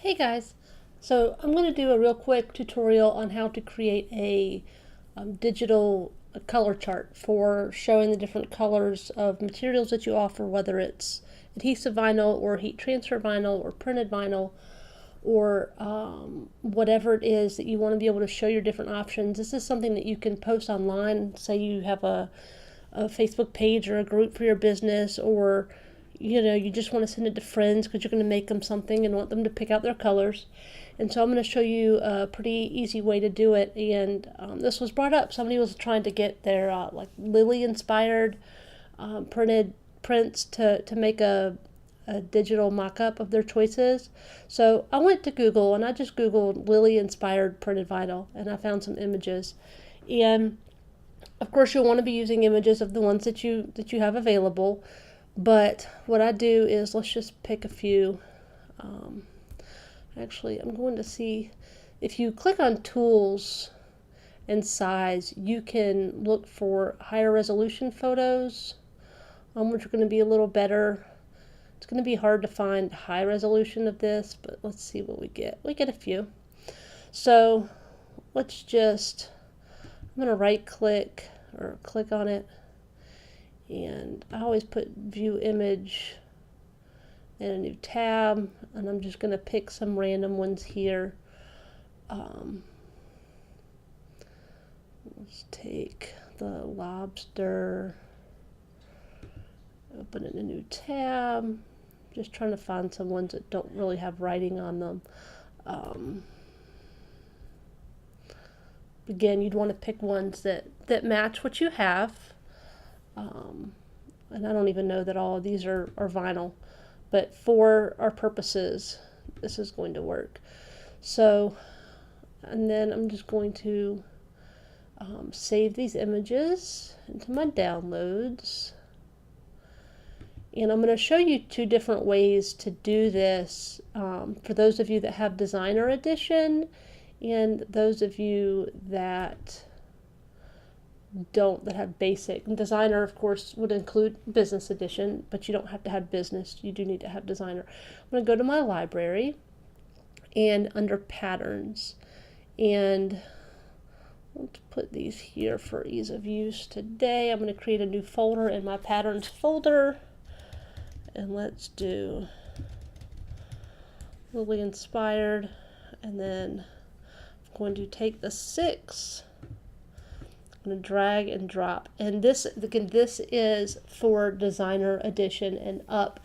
Hey guys, so I'm going to do a real quick tutorial on how to create a digital color chart for showing the different colors of materials that you offer, whether it's adhesive vinyl or heat transfer vinyl or printed vinyl or whatever it is that you want to be able to show your different options. This is something that you can post online. Say you have a Facebook page or a group for your business, or you just want to send it to friends because you're going to make them something and want them to pick out their colors. And so I'm going to show you a pretty easy way to do it. And this was brought up. Somebody was trying to get their like Lily inspired printed prints to make a digital mock-up of their choices. So I went to Google and I just Googled Lily inspired printed vinyl, and I found some images. And of course you'll want to be using images of the ones that you have available. But what I do is, let's just pick a few. Actually, I'm going to see if you click on tools and size, you can look for higher resolution photos, which are going to be a little better. It's going to be hard to find high resolution of this, but let's see what we get. We get a few. So let's just, I'm going to right click or click on it. And I always put view image in a new tab, and I'm just going to pick some random ones here. Let's take the lobster, open it in a new tab. Just trying to find some ones that don't really have writing on them. Again, you'd want to pick ones that match what you have. And I don't even know that all of these are vinyl, but for our purposes, this is going to work. So, and then I'm just going to save these images into my downloads. And I'm going to show you two different ways to do this for those of you that have Designer Edition and those of you that have basic. And Designer, of course, would include Business Edition, but you don't have to have Business. You do need to have Designer. I'm going to go to my library and under Patterns, and let's put these here for ease of use today. I'm going to create a new folder in my Patterns folder, and let's do Lily Inspired, and then I'm going to take the 6. I'm going to drag and drop, and this is for Designer Edition and up.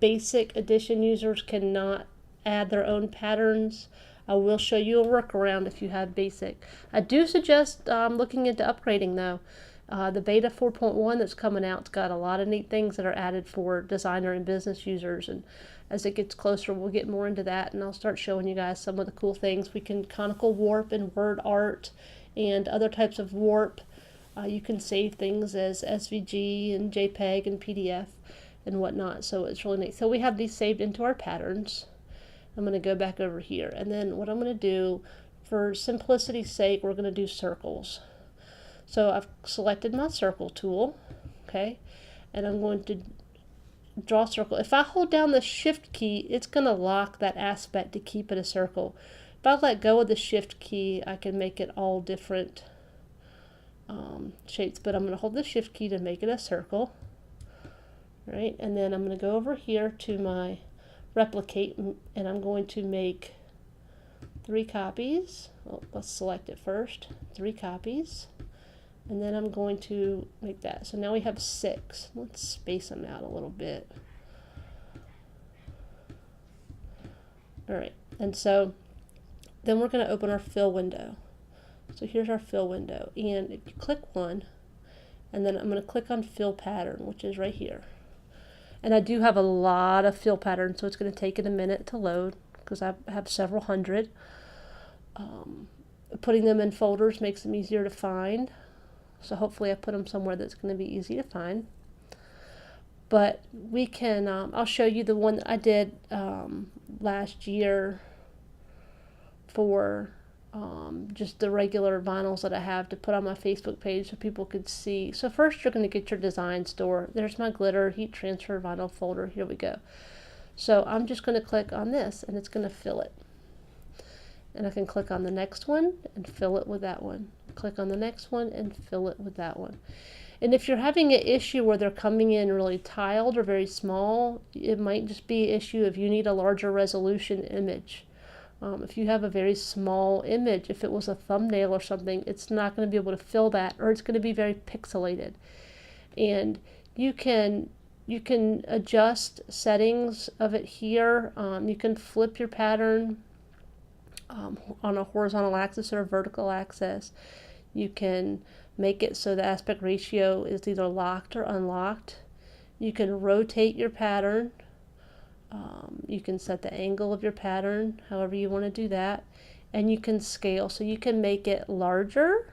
Basic Edition users cannot add their own patterns. I will show you a workaround if you have basic. I do suggest looking into upgrading though. The beta 4.1 that's coming out, it's got a lot of neat things that are added for Designer and business users, and as it gets closer we'll get more into that, and I'll start showing you guys some of the cool things. We can conical warp and word art and other types of warp. You can save things as SVG and JPEG and PDF and whatnot, so it's really neat. So we have these saved into our patterns. I'm going to go back over here, and then what I'm going to do, for simplicity's sake, we're going to do circles. So I've selected my circle tool, okay, and I'm going to draw a circle. If I hold down the shift key, it's going to lock that aspect to keep it a circle. If I let go of the shift key, I can make it all different shapes, but I'm going to hold the shift key to make it a circle. Right, and then I'm going to go over here to my replicate, and I'm going to make 3 copies. Well, let's select it first. 3 copies, and then I'm going to make that. So now we have 6. Let's space them out a little bit. All right, and so then we're going to open our fill window. So here's our fill window, and if you click one, and then I'm going to click on fill pattern, which is right here. And I do have a lot of fill patterns, so it's going to take it a minute to load because I have several hundred. Putting them in folders makes them easier to find, so hopefully I put them somewhere that's going to be easy to find. But we can, I'll show you the one that I did last year for just the regular vinyls that I have to put on my Facebook page so people could see. So first you're going to get your design store. There's my glitter heat transfer vinyl folder. Here we go. So I'm just going to click on this and it's going to fill it. And I can click on the next one and fill it with that one. Click on the next one and fill it with that one. And if you're having an issue where they're coming in really tiled or very small, it might just be an issue if you need a larger resolution image. If you have a very small image, if it was a thumbnail or something, it's not going to be able to fill that, or it's going to be very pixelated. And you can adjust settings of it here. You can flip your pattern on a horizontal axis or a vertical axis. You can make it so the aspect ratio is either locked or unlocked. You can rotate your pattern. You can set the angle of your pattern, however you want to do that. And you can scale, so you can make it larger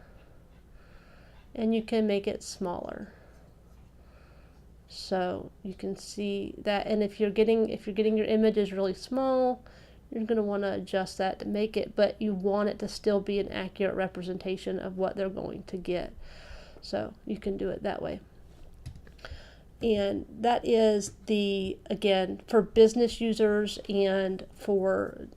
and you can make it smaller. So you can see that, and if you're getting your images really small, you're going to want to adjust that to make it, but you want it to still be an accurate representation of what they're going to get. So you can do it that way. And that is again, for business users and for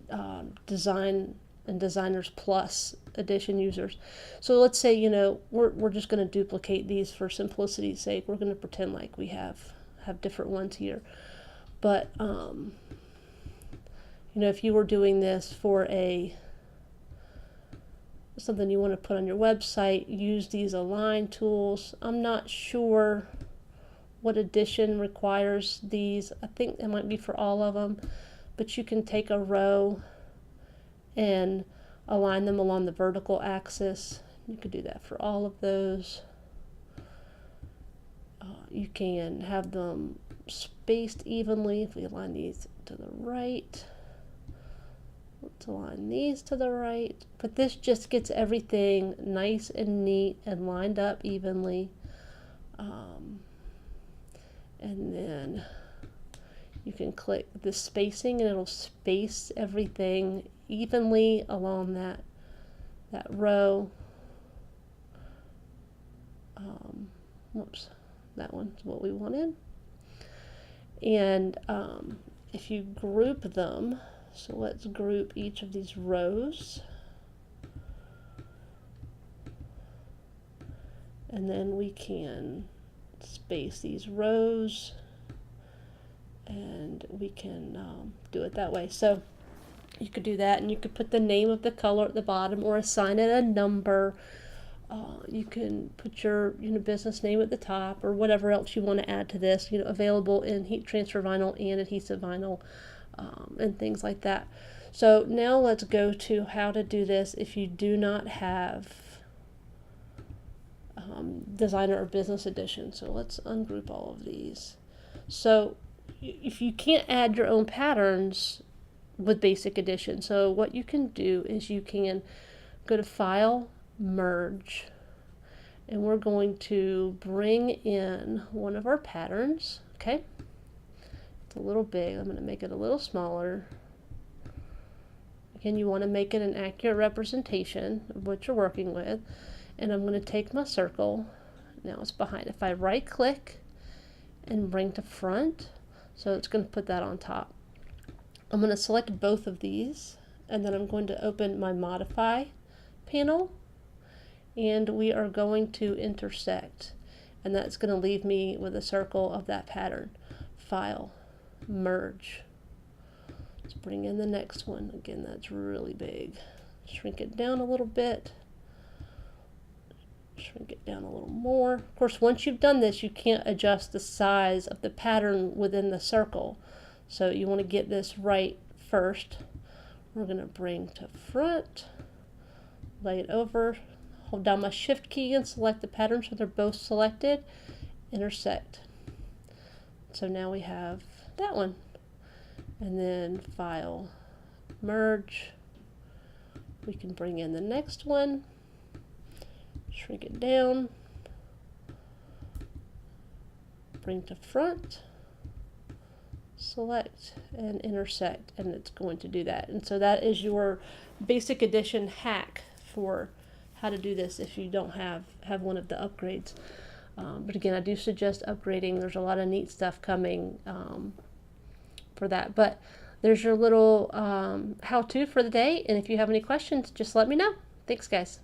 Design and Designers Plus edition users. So let's say, we're just going to duplicate these for simplicity's sake. We're going to pretend like we have different ones here. But, if you were doing this for something you want to put on your website, use these align tools. I'm not sure what edition requires these. I think it might be for all of them, but you can take a row and align them along the vertical axis. You could do that for all of those. You can have them spaced evenly. If we align these to the right, let's align these to the right, but this just gets everything nice and neat and lined up evenly. And then you can click the spacing and it'll space everything evenly along that row. Whoops, that one's what we wanted. And if you group them, so let's group each of these rows. And then we can space these rows, and we can do it that way. So you could do that, and you could put the name of the color at the bottom or assign it a number. You can put your business name at the top or whatever else you want to add to this. Available in heat transfer vinyl and adhesive vinyl, and things like that. So now let's go to how to do this if you do not have Designer or Business Edition. So let's ungroup all of these. So if you can't add your own patterns with Basic Edition, so what you can do is you can go to File, Merge, and we're going to bring in one of our patterns. Okay, it's a little big. I'm going to make it a little smaller. Again, you want to make it an accurate representation of what you're working with. And I'm going to take my circle. Now it's behind. If I right click and bring to front, so it's going to put that on top. I'm going to select both of these, and then I'm going to open my modify panel, and we are going to intersect, and that's going to leave me with a circle of that pattern. File, merge. Let's bring in the next one. Again, that's really big. Shrink it down a little bit. Shrink it down a little more. Of course, once you've done this, you can't adjust the size of the pattern within the circle. So you want to get this right first. We're going to bring to front, lay it over, hold down my shift key and select the pattern so they're both selected, intersect. So now we have that one. And then file, merge. We can bring in the next one. Shrink it down, bring to front, select, and intersect, and it's going to do that. And so that is your Basic Edition hack for how to do this if you don't have one of the upgrades. But again, I do suggest upgrading. There's a lot of neat stuff coming for that. But there's your little how-to for the day. And if you have any questions, just let me know. Thanks, guys.